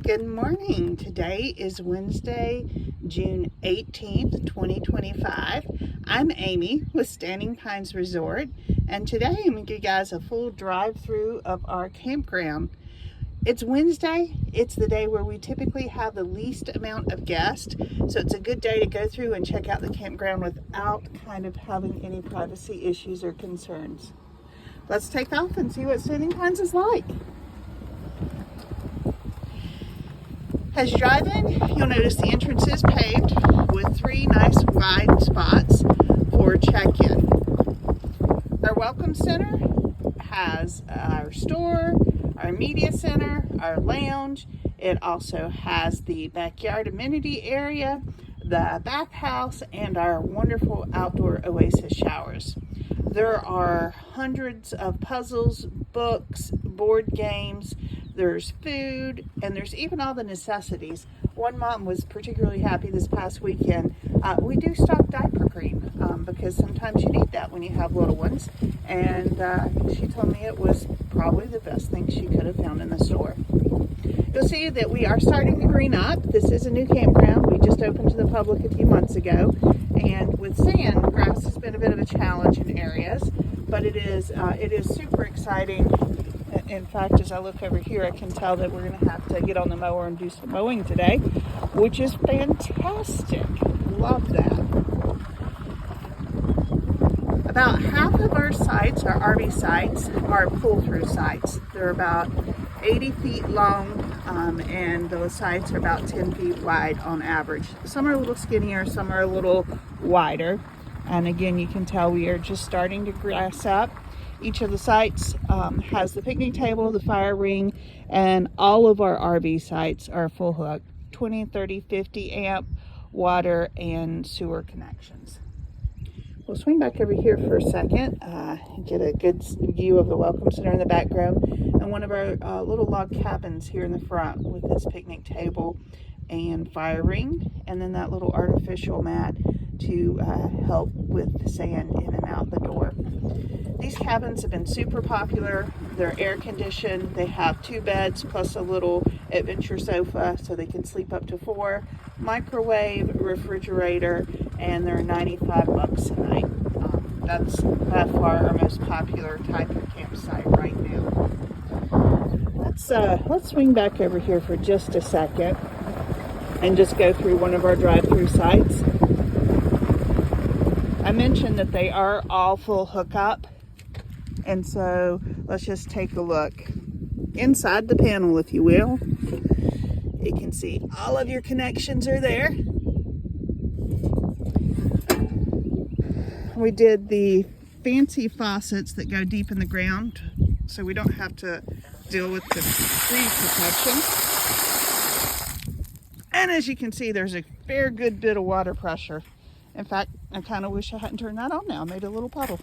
Good morning. Today is Wednesday, June 18th, 2025. I'm Amy with Standing Pines Resort, and today I'm going to give you guys a full drive-through of our campground. It's Wednesday. It's the day where we typically have the least amount of guests, so it's a good day to go through and check out the campground without kind of having any privacy issues or concerns. Let's take off and see what Standing Pines is like. As you drive in, you'll notice the entrance is paved with 3 nice wide spots for check-in. Our welcome center has our store, our media center, our lounge. It also has the backyard amenity area, the bathhouse, and our wonderful outdoor Oasis Showers. There are hundreds of puzzles, books, board games. There's food, and there's even all the necessities. One mom was particularly happy this past weekend. We do stock diaper cream because sometimes you need that when you have little ones. And she told me it was probably the best thing she could have found in the store. You'll see that we are starting to green up. This is a new campground. We just opened to the public a few months ago. And with sand, grass has been a bit of a challenge in areas, but it is super exciting. In fact, as I look over here, I can tell that we're going to have to get on the mower and do some mowing today, which is fantastic. Love that. About half of our sites, our RV sites, are pull-through sites. They're about 80 feet long, and those sites are about 10 feet wide on average. Some are a little skinnier, some are a little wider. And again, you can tell we are just starting to grass up. Each of the sites has the picnic table, the fire ring, and all of our RV sites are full hook, 20, 30, 50 amp water and sewer connections. We'll swing back over here for a second, get a good view of the welcome center in the background, and one of our little log cabins here in the front with its picnic table and fire ring, and then that little artificial mat to help with the sand in and out the door. These cabins have been super popular. They're air conditioned. They have 2 beds plus a little adventure sofa so they can sleep up to 4, microwave, refrigerator, and they're $95 a night. That's by far our most popular type of campsite right now. Let's swing back over here for just a second and just go through one of our drive-through sites. I mentioned that they are all full hookup. And so let's just take a look inside the panel, if you will. You can see all of your connections are there. We did the fancy faucets that go deep in the ground, so we don't have to deal with the freeze protection. And as you can see, there's a fair good bit of water pressure. In fact, I kind of wish I hadn't turned that on now. I made a little puddle.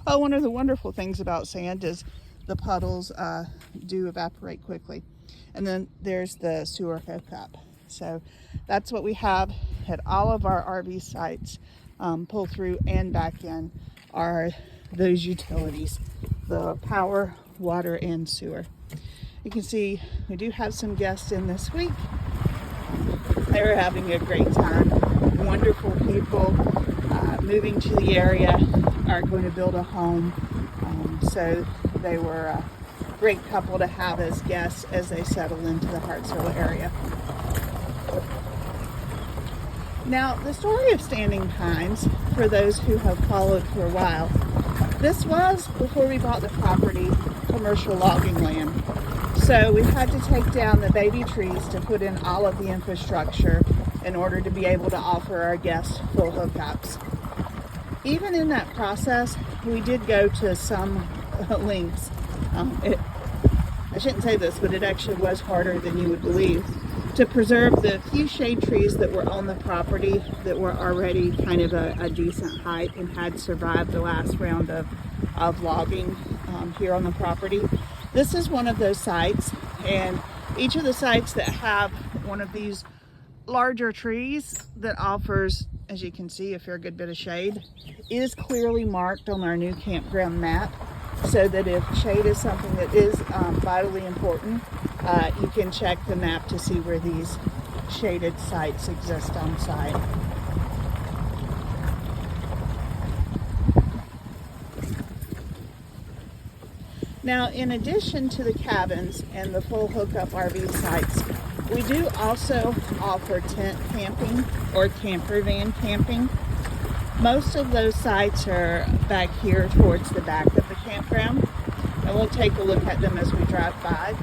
Oh, one of the wonderful things about sand is the puddles do evaporate quickly. And then there's the sewer hookup. So that's what we have at all of our RV sites, pull through and back in, are those utilities, the power, water, and sewer. You can see we do have some guests in this week. They're having a great time. Wonderful people moving to the area, are going to build a home. So they were a great couple to have as guests as they settle into the Hartsville area. Now, the story of Standing Pines, for those who have followed for a while, this was, before we bought the property, commercial logging land. So we had to take down the baby trees to put in all of the infrastructure in order to be able to offer our guests full hookups. Even in that process, we did go to some lengths. I shouldn't say this, but it actually was harder than you would believe to preserve the few shade trees that were on the property that were already kind of a decent height and had survived the last round of logging here on the property. This is one of those sites, and each of the sites that have one of these larger trees that offers, as you can see, a fair good bit of shade is clearly marked on our new campground map, so that if shade is something that is vitally important, you can check the map to see where these shaded sites exist on site. Now, in addition to the cabins and the full hookup RV sites, we do also offer tent camping or camper van camping. Most of those sites are back here towards the back of the campground, and we'll take a look at them as we drive by.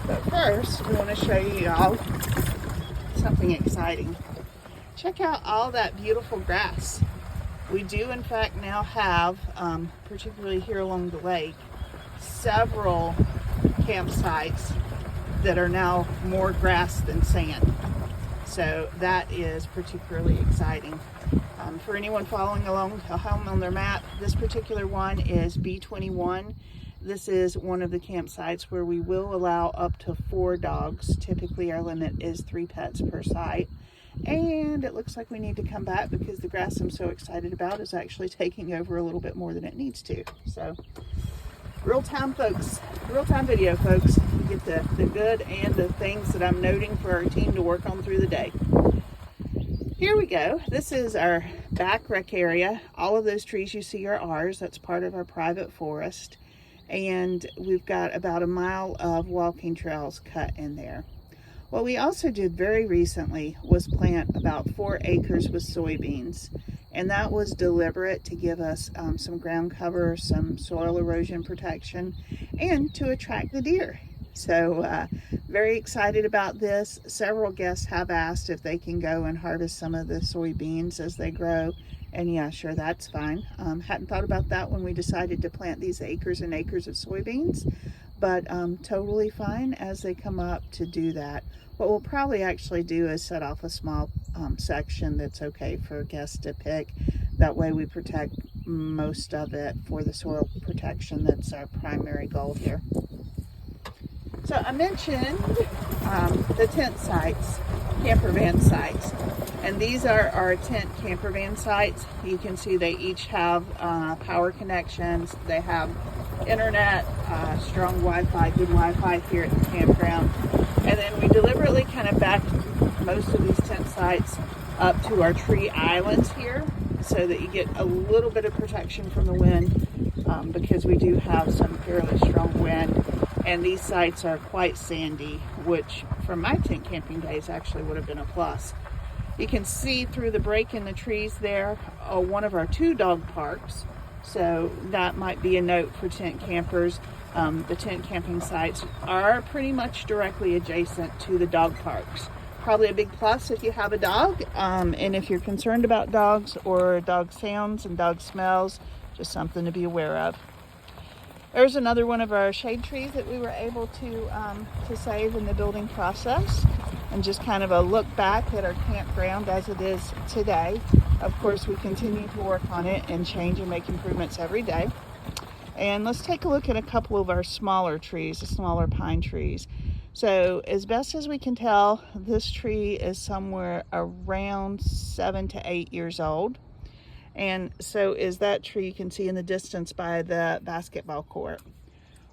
But first, we want to show you all something exciting. Check out all that beautiful grass. We do in fact now have, particularly here along the lake, several campsites that are now more grass than sand. So that is particularly exciting. For anyone following along at home on their map, this particular one is B21. This is one of the campsites where we will allow up to 4 dogs. Typically our limit is 3 pets per site. And it looks like we need to come back because the grass I'm so excited about is actually taking over a little bit more than it needs to. So real-time folks, real-time video folks. You get the good and the things that I'm noting for our team to work on through the day. Here we go. This is our back rec area. All of those trees you see are ours. That's part of our private forest. And we've got about a mile of walking trails cut in there. What we also did very recently was plant about 4 acres with soybeans. And that was deliberate to give us some ground cover, some soil erosion protection, and to attract the deer. So very excited about this. Several guests have asked if they can go and harvest some of the soybeans as they grow. And yeah, sure, that's fine. Hadn't thought about that when we decided to plant these acres and acres of soybeans, but totally fine as they come up to do that. What we'll probably actually do is set off a small section that's okay for guests to pick. That way we protect most of it for the soil protection. That's our primary goal here. So I mentioned the tent sites, camper van sites, and these are our tent camper van sites. You can see they each have power connections. They have internet, strong Wi-Fi, good Wi-Fi here at the campground. And then we deliberately kind of backed most of these tent sites up to our tree islands here so that you get a little bit of protection from the wind because we do have some fairly strong wind. And these sites are quite sandy, which from my tent camping days actually would have been a plus. You can see through the break in the trees there, one of our 2 dog parks. So that might be a note for tent campers. The tent camping sites are pretty much directly adjacent to the dog parks. Probably a big plus if you have a dog. And if you're concerned about dogs or dog sounds and dog smells, just something to be aware of. There's another one of our shade trees that we were able to save in the building process, and just kind of a look back at our campground as it is today. Of course, we continue to work on it and change and make improvements every day. And let's take a look at a couple of our smaller trees, the smaller pine trees. So as best as we can tell, this tree is somewhere around 7 to 8 years old. And so is that tree you can see in the distance by the basketball court.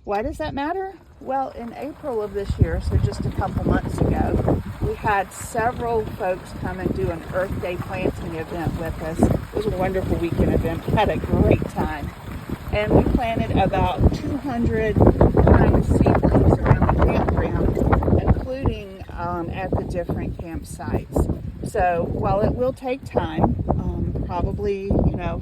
Why does that matter? Well, in April of this year, so just a couple months ago, we had several folks come and do an Earth Day planting event with us. It was a wonderful weekend event. We had a great time. And we planted about 200 pine seedlings around the campground, including at the different campsites. So while it will take time, probably, I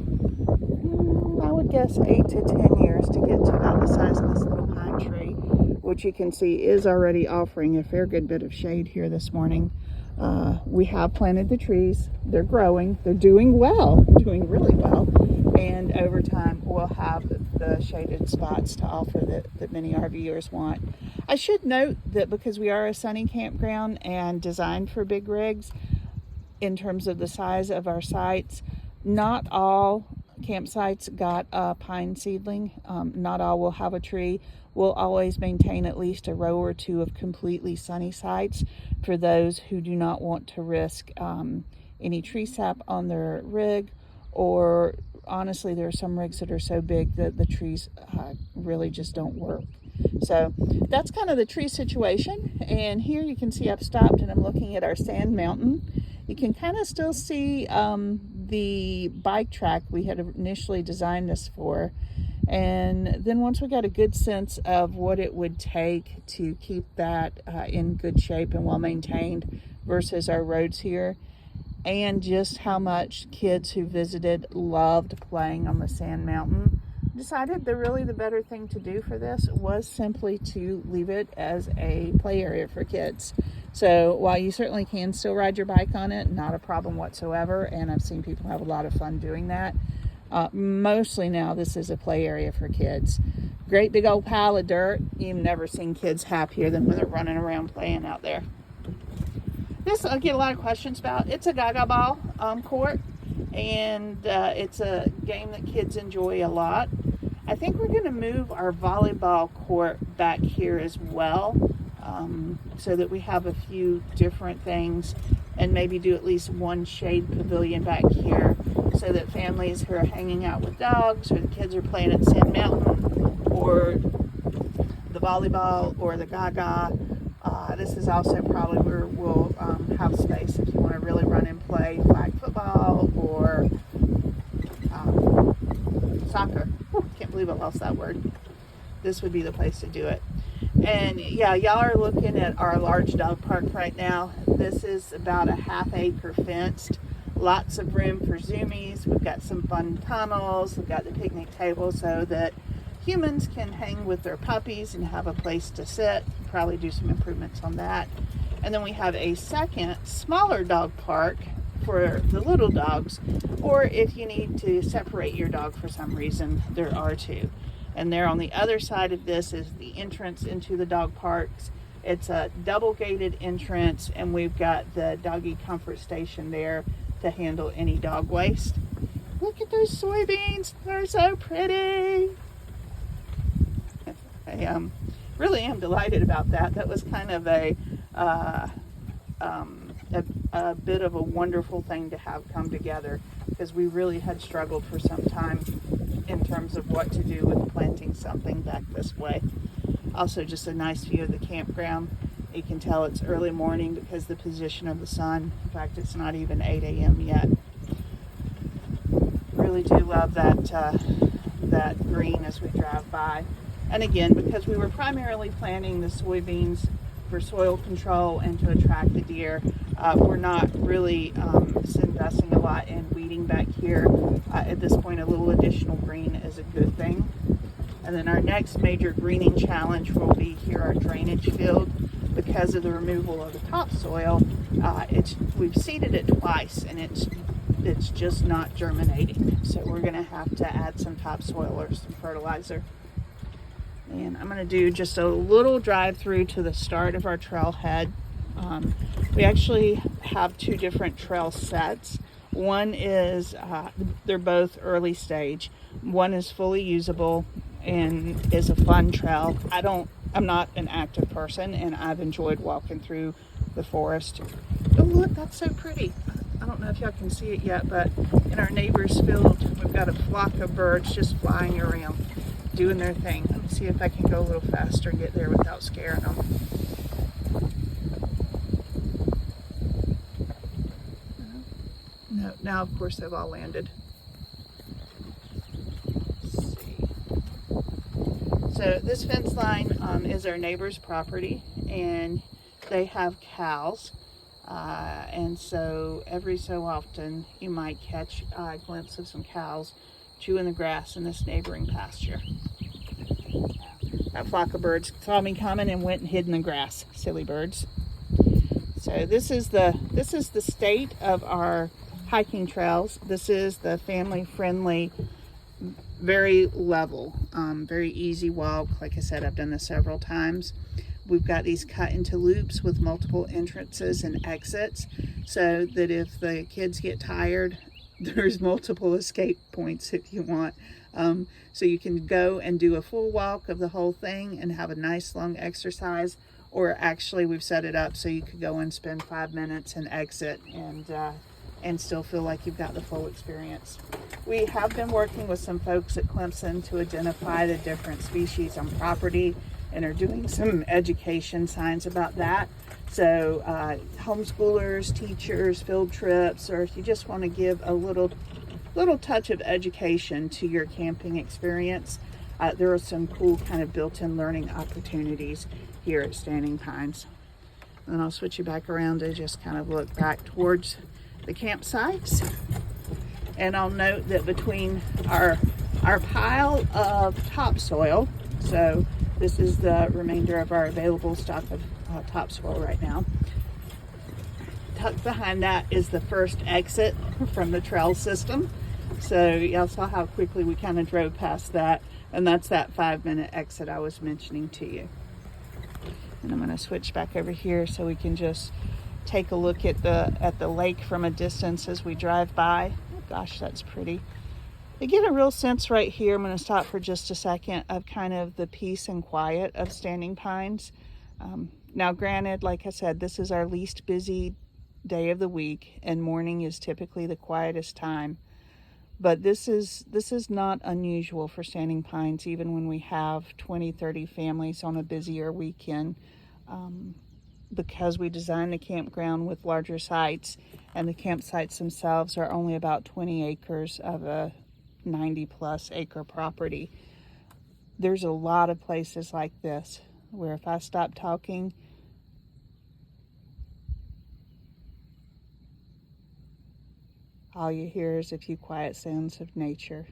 would guess 8 to 10 years to get to about the size of this little pine tree, which you can see is already offering a fair good bit of shade here this morning. We have planted the trees. They're growing. They're doing well, doing really well. And over time, we'll have the shaded spots to offer that many RVers want. I should note that because we are a sunny campground and designed for big rigs, in terms of the size of our sites, not all campsites got a pine seedling. Not all will have a tree. We'll always maintain at least a row or 2 of completely sunny sites for those who do not want to risk any tree sap on their rig, or honestly, there are some rigs that are so big that the trees really just don't work. So that's kind of the tree situation. And here you can see I've stopped and I'm looking at our sand mountain. You can kind of still see the bike track we had initially designed this for. And then once we got a good sense of what it would take to keep that in good shape and well maintained versus our roads here, and just how much kids who visited loved playing on the sand mountain, decided that really the better thing to do for this was simply to leave it as a play area for kids. So while you certainly can still ride your bike on it, not a problem whatsoever, and I've seen people have a lot of fun doing that. Mostly now this is a play area for kids. Great big old pile of dirt. You've never seen kids happier than when they're running around playing out there. This I get a lot of questions about. It's a gaga ball court, and it's a game that kids enjoy a lot. I think we're going to move our volleyball court back here as well, so that we have a few different things, and maybe do at least one shade pavilion back here, so that families who are hanging out with dogs, or the kids are playing at Sand Mountain, or the volleyball, or the gaga. This is also probably where we'll have space if you want to really run and play flag football or soccer. Can't believe I lost that word. This would be the place to do it. And yeah, y'all are looking at our large dog park right now. This is about a half-acre fenced. Lots of room for zoomies. We've got some fun tunnels. We've got the picnic table so that humans can hang with their puppies and have a place to sit. Probably do some improvements on that. And then we have a second, smaller dog park for the little dogs, or if you need to separate your dog for some reason, there are two. And there on the other side of this is the entrance into the dog parks. It's a double gated entrance, and we've got the doggy comfort station there to handle any dog waste. Look at those soybeans, they're so pretty. I really am delighted about that. That was kind of a bit of a wonderful thing to have come together, because we really had struggled for some time in terms of what to do with planting something back this way. Also just a nice view of the campground. You can tell it's early morning because of the position of the sun. In fact, it's not even 8 a.m. yet. Really do love that green as we drive by. And again, because we were primarily planting the soybeans for soil control and to attract the deer, we're not really investing a lot in weeding back here. At this point, a little additional green is a good thing. And then our next major greening challenge will be here, our drainage field. Because of the removal of the topsoil, we've seeded it twice, and it's just not germinating. So we're going to have to add some topsoil or some fertilizer. And I'm going to do just a little drive through to the start of our trailhead. We actually have two different trail sets. One is, they're both early stage. One is fully usable and is a fun trail. I'm not an active person, and I've enjoyed walking through the forest. Oh look, that's so pretty. I don't know if y'all can see it yet, but in our neighbor's field, we've got a flock of birds just flying around, doing their thing. Let me see if I can go a little faster and get there without scaring them. No, now of course they've all landed. Let's see. So this fence line is our neighbor's property, and they have cows. And so every so often you might catch a glimpse of some cows chewing the grass in this neighboring pasture. That flock of birds saw me coming and went and hid in the grass. Silly birds. So this is the state of our hiking trails. This is the family friendly, very level, very easy walk. Like I said, I've done this several times. We've got these cut into loops with multiple entrances and exits, so that if the kids get tired, there's multiple escape points if you want. So you can go and do a full walk of the whole thing and have a nice long exercise, or actually we've set it up so you could go and spend 5 minutes and exit and still feel like you've got the full experience. We have been working with some folks at Clemson to identify the different species on property. and are doing some education signs about that. So homeschoolers, teachers, field trips, or if you just want to give a little touch of education to your camping experience, there are some cool kind of built-in learning opportunities here at Standing Pines. And I'll switch you back around to just kind of look back towards the campsites. And I'll note that between our pile of topsoil, so this is the remainder of our available stock of topsoil right now. Tucked behind that is the first exit from the trail system. So y'all saw how quickly we kind of drove past that, and that's that 5-minute exit I was mentioning to you. And I'm going to switch back over here so we can just take a look at the lake from a distance as we drive by. Oh gosh, that's pretty. You get a real sense right here. I'm going to stop for just a second of kind of the peace and quiet of Standing Pines. Now granted, like I said, this is our least busy day of the week, and morning is typically the quietest time. But this is not unusual for Standing Pines, even when we have 20-30 families on a busier weekend, because we designed the campground with larger sites, and the campsites themselves are only about 20 acres of a 90+ acre property. There's a lot of places like this where if I stop talking, all you hear is a few quiet sounds of nature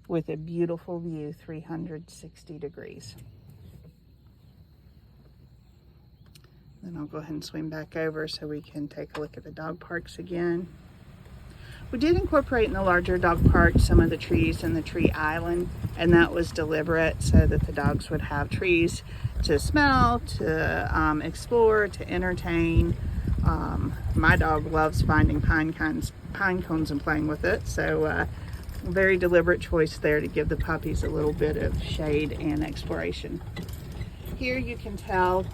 with a beautiful view 360 degrees. Then I'll go ahead and swing back over so we can take a look at the dog parks again. We did incorporate in the larger dog park some of the trees in the tree island, and that was deliberate so that the dogs would have trees to smell, to explore, to entertain. My dog loves finding pine cones and playing with it, so very deliberate choice there to give the puppies a little bit of shade and exploration. Here you can tell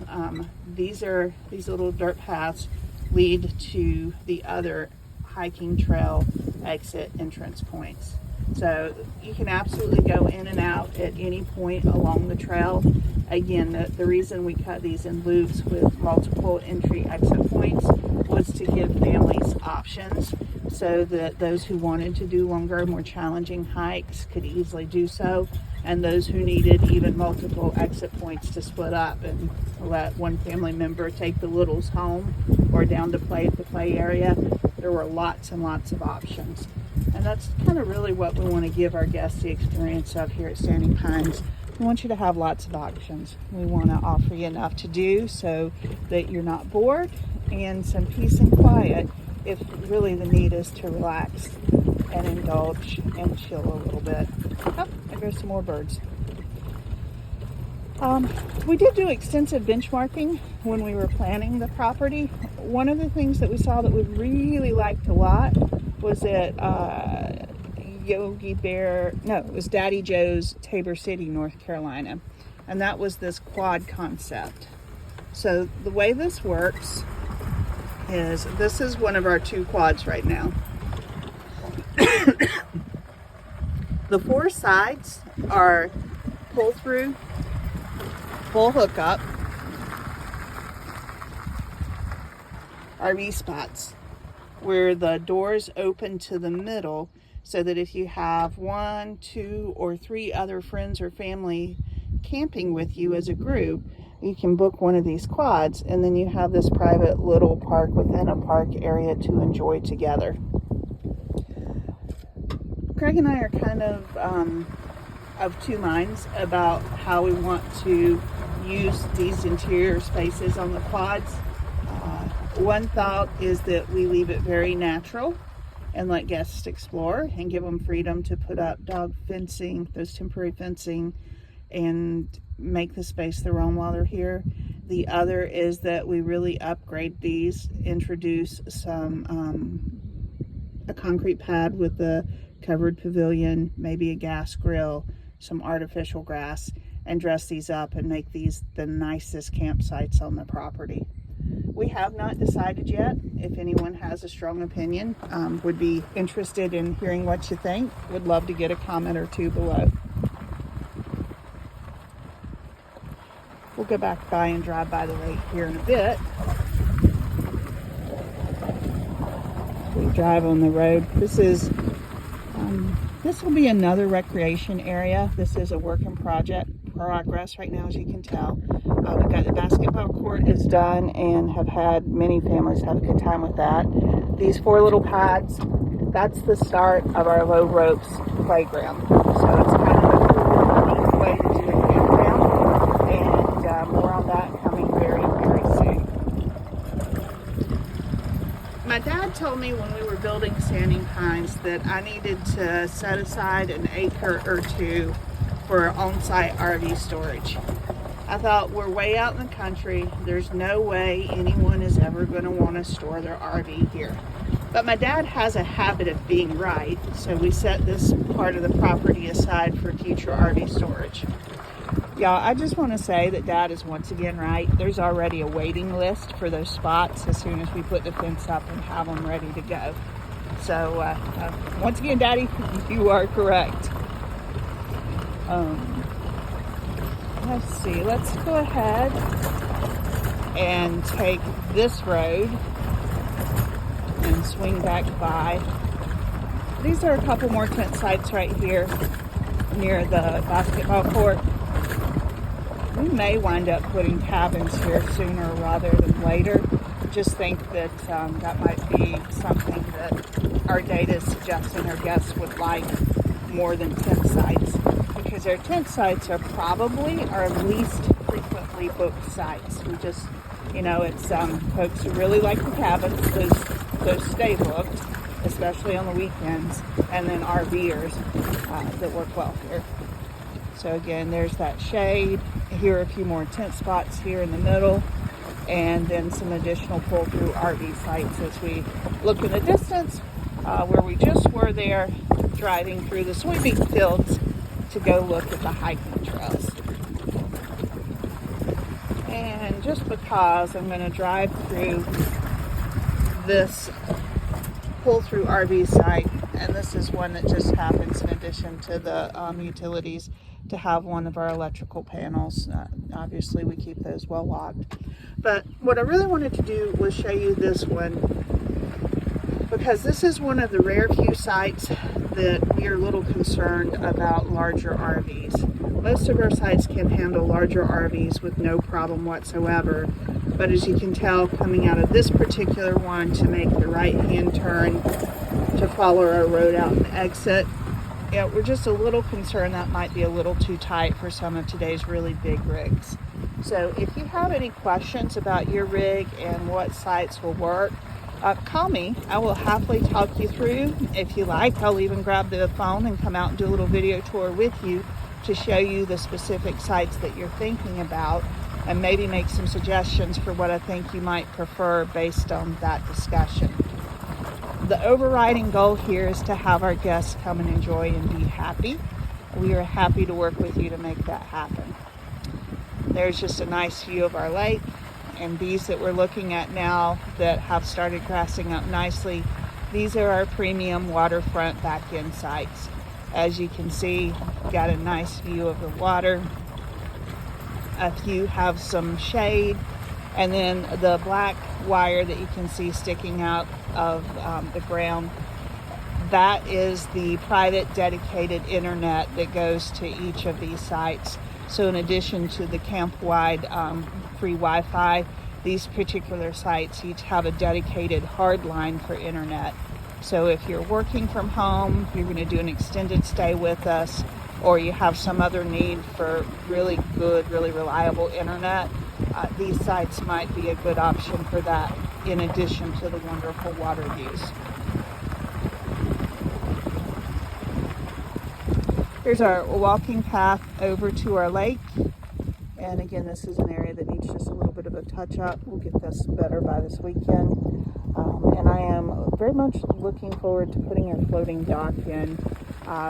these little dirt paths lead to the other hiking trail exit entrance points. So you can absolutely go in and out at any point along the trail. Again, the reason we cut these in loops with multiple entry exit points was to give families options so that those who wanted to do longer, more challenging hikes could easily do so, and those who needed even multiple exit points to split up and let one family member take the littles home or down to play at the play area. There were lots and lots of options. And that's kind of really what we want to give our guests the experience of here at Standing Pines. We want you to have lots of options. We want to offer you enough to do so that you're not bored, and some peace and quiet if really the need is to relax and indulge and chill a little bit. Oh, there goes some more birds. We did do extensive benchmarking when we were planning the property. One of the things that we saw that we really liked a lot was at it was Daddy Joe's, Tabor City, North Carolina. And that was this quad concept. So the way this works is, this is one of our 2 quads right now. The 4 sides are pull through, full hookup RV spots where the doors open to the middle, so that if you have 1, 2, or 3 other friends or family camping with you as a group, you can book one of these quads, and then you have this private little park within a park area to enjoy together. Craig and I are kind of 2 minds about how we want to use these interior spaces on the quads. One thought is that we leave it very natural and let guests explore and give them freedom to put up dog fencing, those temporary fencing, and make the space their own while they're here. The other is that we really upgrade these, introduce some a concrete pad with a covered pavilion, maybe a gas grill, some artificial grass, and dress these up and make these the nicest campsites on the property. We have not decided yet. If anyone has a strong opinion, would be interested in hearing what you think. Would love to get a comment or 2 below. We'll go back by and drive by the lake here in a bit. We drive on the road. This will be another recreation area. This is a work in progress right now, as you can tell. We've got the basketball court is done and have had many families have a good time with that. These 4 little pads, that's the start of our low ropes playground. So it's kind of a cool way to do a campground, and more on that coming very, very soon. My dad told me when we were building Standing Pines that I needed to set aside an acre or 2 for on-site RV storage. I thought, we're way out in the country. There's no way anyone is ever going to want to store their RV here. But my dad has a habit of being right, so we set this part of the property aside for future RV storage. Y'all, I just want to say that Dad is once again right. There's already a waiting list for those spots as soon as we put the fence up and have them ready to go. So, once again, Daddy, you are correct. Let's see. Let's go ahead and take this road and swing back by. These are a couple more tent sites right here near the basketball court. We may wind up putting cabins here sooner rather than later. Just think that that might be something that our data is suggesting our guests would like more than tent sites, because our tent sites are probably our least frequently booked sites. We just, it's folks who really like the cabins, those stay booked, especially on the weekends, and then RVers that work well here. So again, there's that shade. Here are a few more tent spots here in the middle, and then some additional pull-through RV sites as we look in the distance where we just were there driving through the soybean fields to go look at the hiking trails. And just because I'm going to drive through this pull-through RV site, and this is one that just happens in addition to the utilities to have one of our electrical panels. Obviously we keep those well locked. But what I really wanted to do was show you this one, because this is one of the rare few sites that we are a little concerned about larger RVs. Most of our sites can handle larger RVs with no problem whatsoever. But as you can tell, coming out of this particular one to make the right-hand turn to follow our road out and exit, we're just a little concerned that might be a little too tight for some of today's really big rigs. So if you have any questions about your rig and what sites will work, call me. I will happily talk you through. If you like, I'll even grab the phone and come out and do a little video tour with you to show you the specific sites that you're thinking about, and maybe make some suggestions for what I think you might prefer based on that discussion. The overriding goal here is to have our guests come and enjoy and be happy. We are happy to work with you to make that happen. There's just a nice view of our lake, and these that we're looking at now that have started grassing up nicely, these are our premium waterfront back-end sites. As you can see, got a nice view of the water. A few have some shade, and then the black wire that you can see sticking out of the ground, that is the private dedicated internet that goes to each of these sites. So in addition to the camp-wide free Wi-Fi, these particular sites each have a dedicated hard line for internet. So if you're working from home, you're going to do an extended stay with us, or you have some other need for really good, really reliable internet, these sites might be a good option for that, in addition to the wonderful water views. Here's our walking path over to our lake. And again, this is an area that needs just a little bit of a touch up. We'll get this better by this weekend. And I am very much looking forward to putting our floating dock in.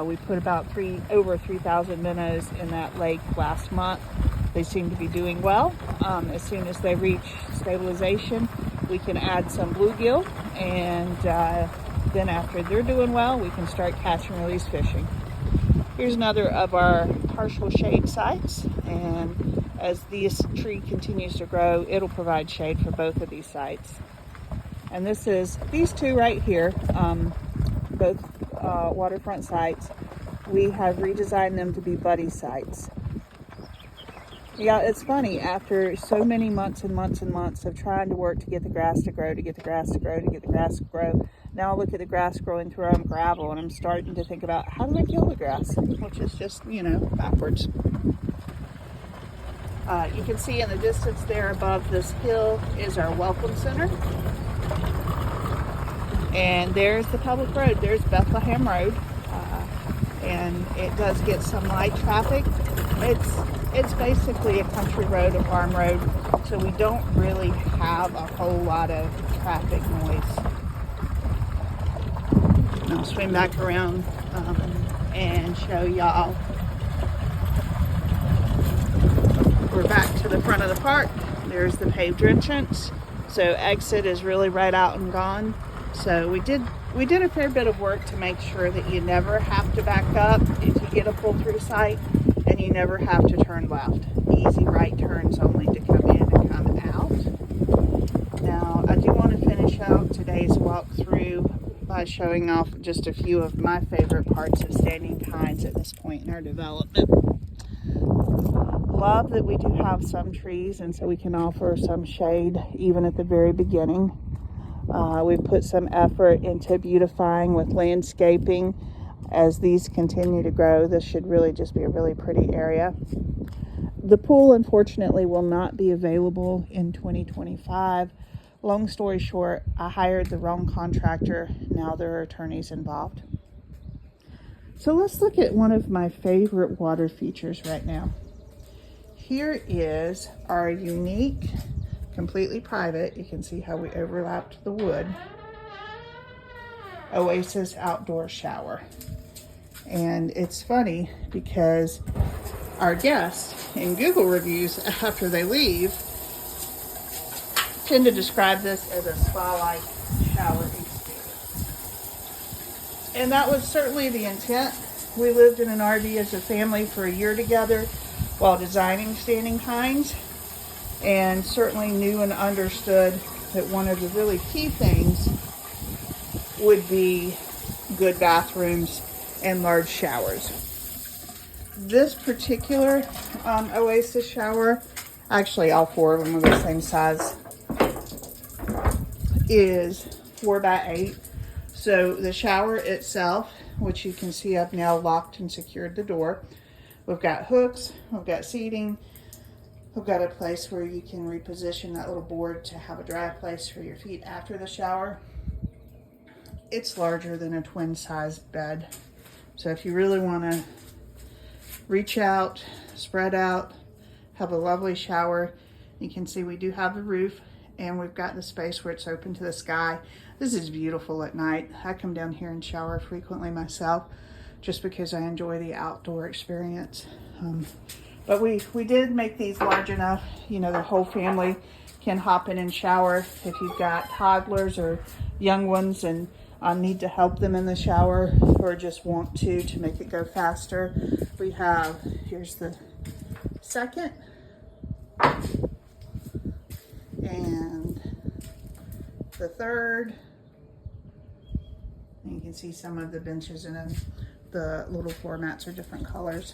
We put about over 3,000 minnows in that lake last month. They seem to be doing well. As soon as they reach stabilization, we can add some bluegill, and then after they're doing well, we can start catch and release fishing. Here's another of our partial shade sites, and as this tree continues to grow, it'll provide shade for both of these sites. And these two right here, both waterfront sites, we have redesigned them to be buddy sites. Yeah, it's funny, after so many months and months and months of trying to work to get the grass to grow, now I look at the grass growing through our own gravel, and I'm starting to think about, how do I kill the grass? Which is just, backwards. You can see in the distance there above this hill is our welcome center. And there's the public road. There's Bethlehem Road. And it does get some light traffic. It's basically a country road, a farm road, so we don't really have a whole lot of traffic noise. And I'll swing back around and show y'all. We're back to the front of the park. There's the paved entrance. So exit is really right out and gone. So we did a fair bit of work to make sure that you never have to back up if you get a pull-through site, and you never have to turn left. Easy right turns only to come in and come out. Now, I do want to finish out today's walkthrough by showing off just a few of my favorite parts of Standing Pines at this point in our development. Love that we do have some trees, and so we can offer some shade even at the very beginning. We've put some effort into beautifying with landscaping. As these continue to grow, this should really just be a really pretty area. The pool, unfortunately, will not be available in 2025. Long story short, I hired the wrong contractor. Now there are attorneys involved. So let's look at one of my favorite water features right now. Here is our unique, completely private, you can see how we overlapped the wood, Oasis outdoor shower. And it's funny because our guests in Google reviews after they leave tend to describe this as a spa-like shower experience. And that was certainly the intent. We lived in an RV as a family for a year together while designing Standing Pines, and certainly knew and understood that one of the really key things would be good bathrooms and large showers. This particular Oasis shower, actually all four of them are the same size, is 4x8. So the shower itself, which you can see I've now locked and secured the door. We've got hooks, we've got seating, we've got a place where you can reposition that little board to have a dry place for your feet after the shower. It's larger than a twin size bed. So if you really want to reach out, spread out, have a lovely shower, you can see we do have the roof, and we've got the space where it's open to the sky. This is beautiful at night. I come down here and shower frequently myself just because I enjoy the outdoor experience. But we did make these large enough, the whole family can hop in and shower. If you've got toddlers or young ones and need to help them in the shower, or just want to make it go faster, we have, here's the second, and the third. And you can see some of the benches and the little floor mats are different colors.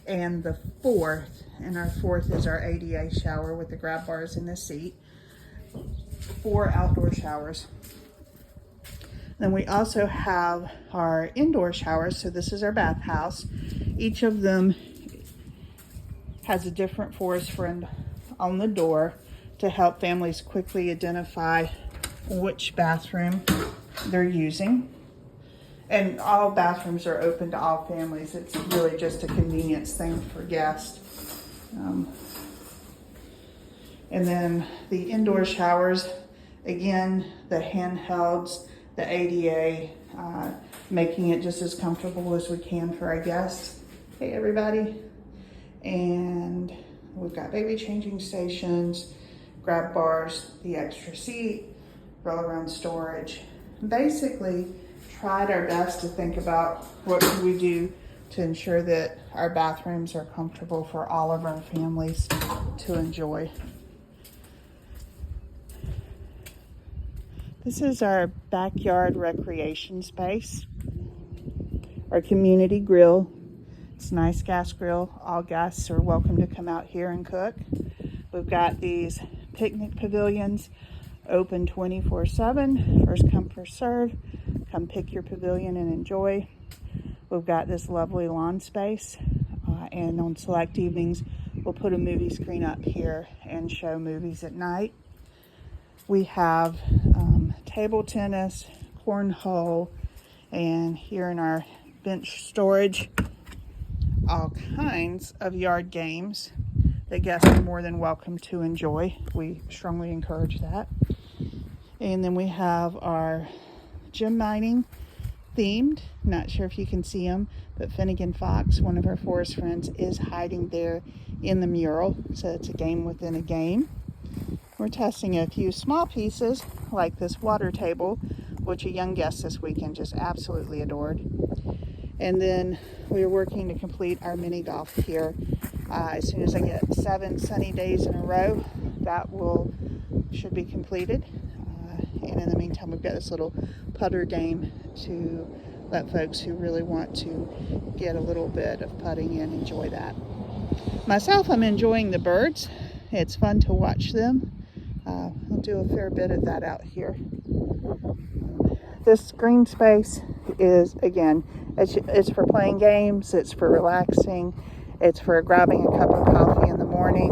And the fourth, and our fourth is our ADA shower with the grab bars in the seat. 4 outdoor showers. Then we also have our indoor showers. So this is our bathhouse. Each of them has a different forest friend on the door to help families quickly identify which bathroom they're using. And all bathrooms are open to all families. It's really just a convenience thing for guests. And then the indoor showers, again, the handhelds, the ADA, making it just as comfortable as we can for our guests. Hey everybody. And we've got baby changing stations, grab bars, the extra seat, roll around storage. Basically, tried our best to think about what could we do to ensure that our bathrooms are comfortable for all of our families to enjoy. This is our backyard recreation space, our community grill. It's a nice gas grill. All guests are welcome to come out here and cook. We've got these picnic pavilions open 24/7. First come, first serve. Come pick your pavilion and enjoy. We've got this lovely lawn space, and on select evenings, we'll put a movie screen up here and show movies at night. We have table tennis, cornhole, and here in our bench storage, all kinds of yard games that guests are more than welcome to enjoy. We strongly encourage that. And then we have our gem mining themed. Not sure if you can see him, but Finnegan Fox, one of our forest friends, is hiding there in the mural. So it's a game within a game. We're testing a few small pieces like this water table, which a young guest this weekend just absolutely adored. And then we're working to complete our mini golf here. As soon as I get 7 sunny days in a row, that should be completed. And in the meantime, we've got this little putter game to let folks who really want to get a little bit of putting in enjoy that. Myself, I'm enjoying the birds. It's fun to watch them. I'll do a fair bit of that out here. This green space is, again, it's for playing games, it's for relaxing, it's for grabbing a cup of coffee in the morning.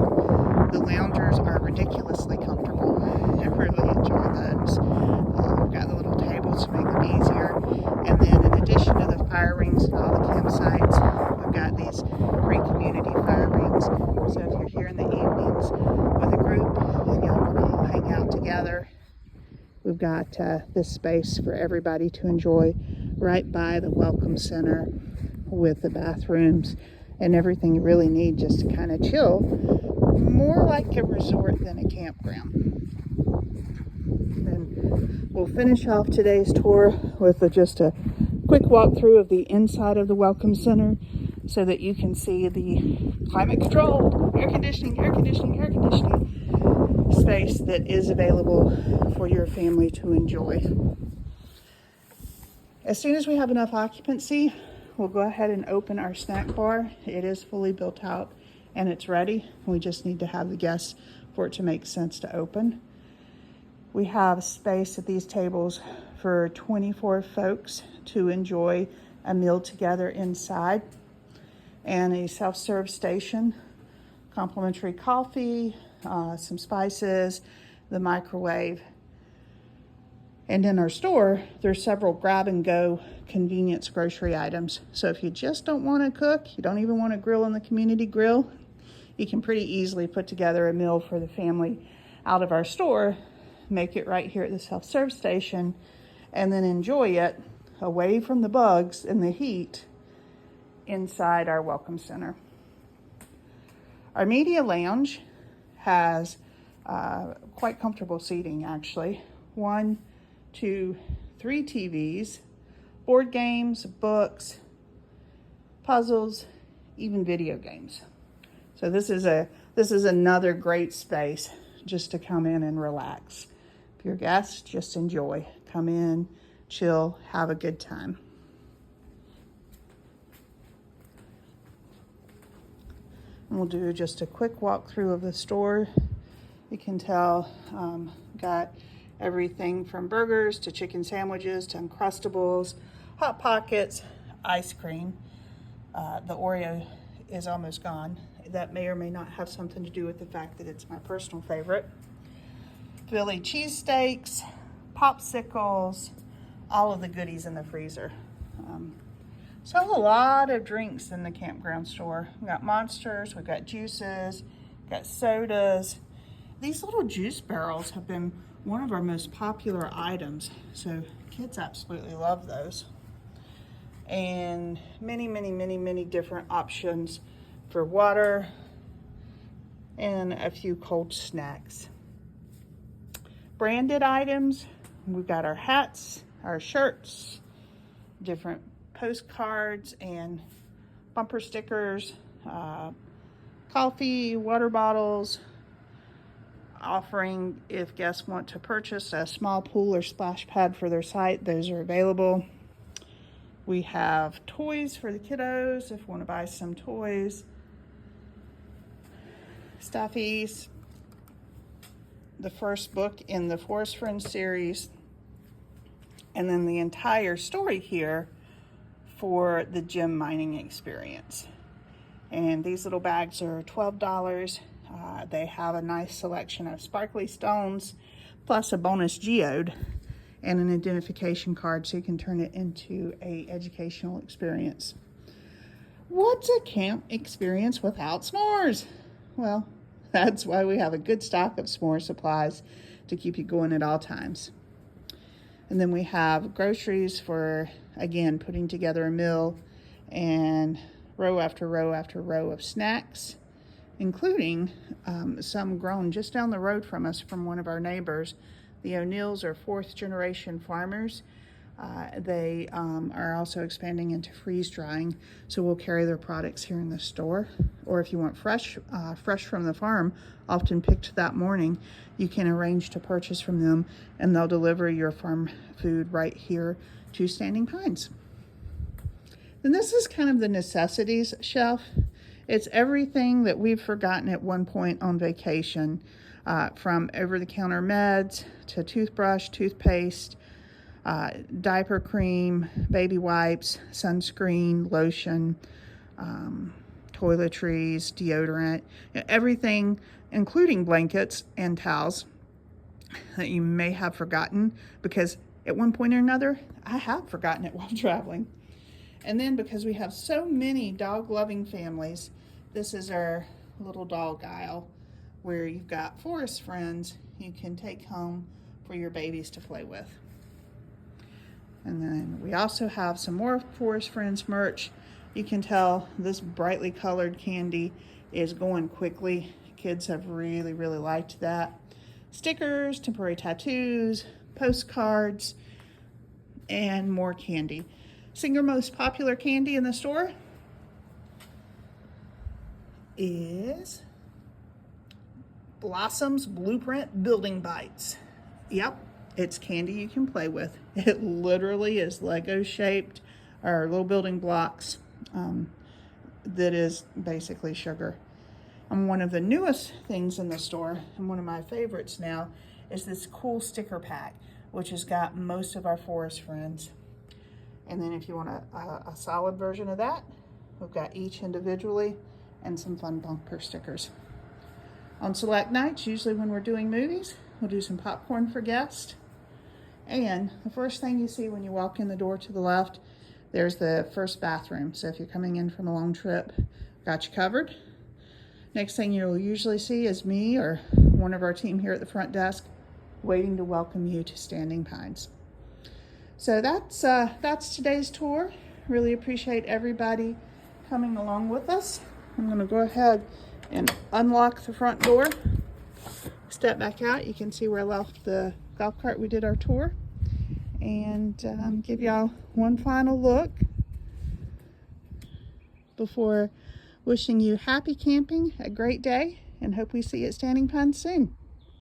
The loungers are ridiculously comfortable. I really enjoy those. We've got the little tables to make them easier. And then in addition to the fire rings and all the campsites, we've got these free community fire rings. So if you're here in the evenings with a group and y'all want to all hang out together, we've got this space for everybody to enjoy right by the welcome center with the bathrooms and everything you really need just to kind of chill. More like a resort than a campground. Then we'll finish off today's tour with just a quick walkthrough of the inside of the welcome center so that you can see the climate controlled air conditioning space that is available for your family to enjoy. As soon as we have enough occupancy, we'll go ahead and open our snack bar. It is fully built out and it's ready. We just need to have the guests for it to make sense to open. We have space at these tables for 24 folks to enjoy a meal together inside, and a self-serve station, complimentary coffee, some spices, the microwave. And in our store, there's several grab-and-go convenience grocery items. So if you just don't want to cook, you don't even want to grill on the community grill, you can pretty easily put together a meal for the family out of our store, make it right here at the self-serve station, and then enjoy it away from the bugs and the heat inside our welcome center. Our media lounge has quite comfortable seating, actually. 1, 2, 3 TVs, board games, books, puzzles, even video games. So this is another great space just to come in and relax. If you're guests, just enjoy. Come in, chill, have a good time. And we'll do just a quick walkthrough of the store. You can tell, got everything from burgers to chicken sandwiches to Uncrustables, Hot Pockets, ice cream. The Oreo is almost gone. That may or may not have something to do with the fact that it's my personal favorite. Philly cheesesteaks, popsicles, all of the goodies in the freezer. So a lot of drinks in the campground store. We've got monsters, we've got juices, got sodas. These little juice barrels have been one of our most popular items. So kids absolutely love those. And many different options for water and a few cold snacks. Branded items, we've got our hats, our shirts, different postcards and bumper stickers, coffee, water bottles, offering if guests want to purchase a small pool or splash pad for their site, those are available. We have toys for the kiddos if you want to buy some toys, stuffies, the first book in the Forest Friends series, and then the entire story here for the gem mining experience. And these little bags are $12. They have a nice selection of sparkly stones, plus a bonus geode and an identification card so you can turn it into an educational experience. What's a camp experience without s'mores? Well, that's why we have a good stock of s'more supplies to keep you going at all times. And then we have groceries for, again, putting together a meal, and row after row after row of snacks, including some grown just down the road from us from one of our neighbors. The O'Neills are 4th generation farmers. They are also expanding into freeze drying, so we'll carry their products here in the store. Or if you want fresh from the farm, often picked that morning, you can arrange to purchase from them, and they'll deliver your farm food right here to Standing Pines. Then this is kind of the necessities shelf. It's everything that we've forgotten at one point on vacation, from over-the-counter meds to toothbrush, toothpaste, diaper cream, baby wipes, sunscreen, lotion, toiletries, deodorant, everything, including blankets and towels that you may have forgotten, because at one point or another, I have forgotten it while traveling. And then because we have so many dog-loving families, this is our little dog aisle where you've got forest friends you can take home for your babies to play with. And then we also have some more Forest Friends merch. You can tell this brightly colored candy is going quickly. Kids have really liked that. Stickers, temporary tattoos, postcards, and more candy. Single most popular candy in the store is Blossom's Blueprint Building Bites. Yep, it's candy you can play with. It literally is Lego shaped, or little building blocks that is basically sugar. And one of the newest things in the store, and one of my favorites now, is this cool sticker pack, which has got most of our forest friends. And then if you want a solid version of that, we've got each individually and some fun bumper stickers. On select nights, usually when we're doing movies, we'll do some popcorn for guests. And the first thing you see when you walk in the door to the left, there's the first bathroom. So if you're coming in from a long trip, got you covered. Next thing you'll usually see is me or one of our team here at the front desk waiting to welcome you to Standing Pines. So that's today's tour. Really appreciate everybody coming along with us. I'm going to go ahead and unlock the front door. Step back out. You can see where I left the golf cart we did our tour. And give y'all one final look before wishing you happy camping, a great day, and hope we see you at Standing Pines soon.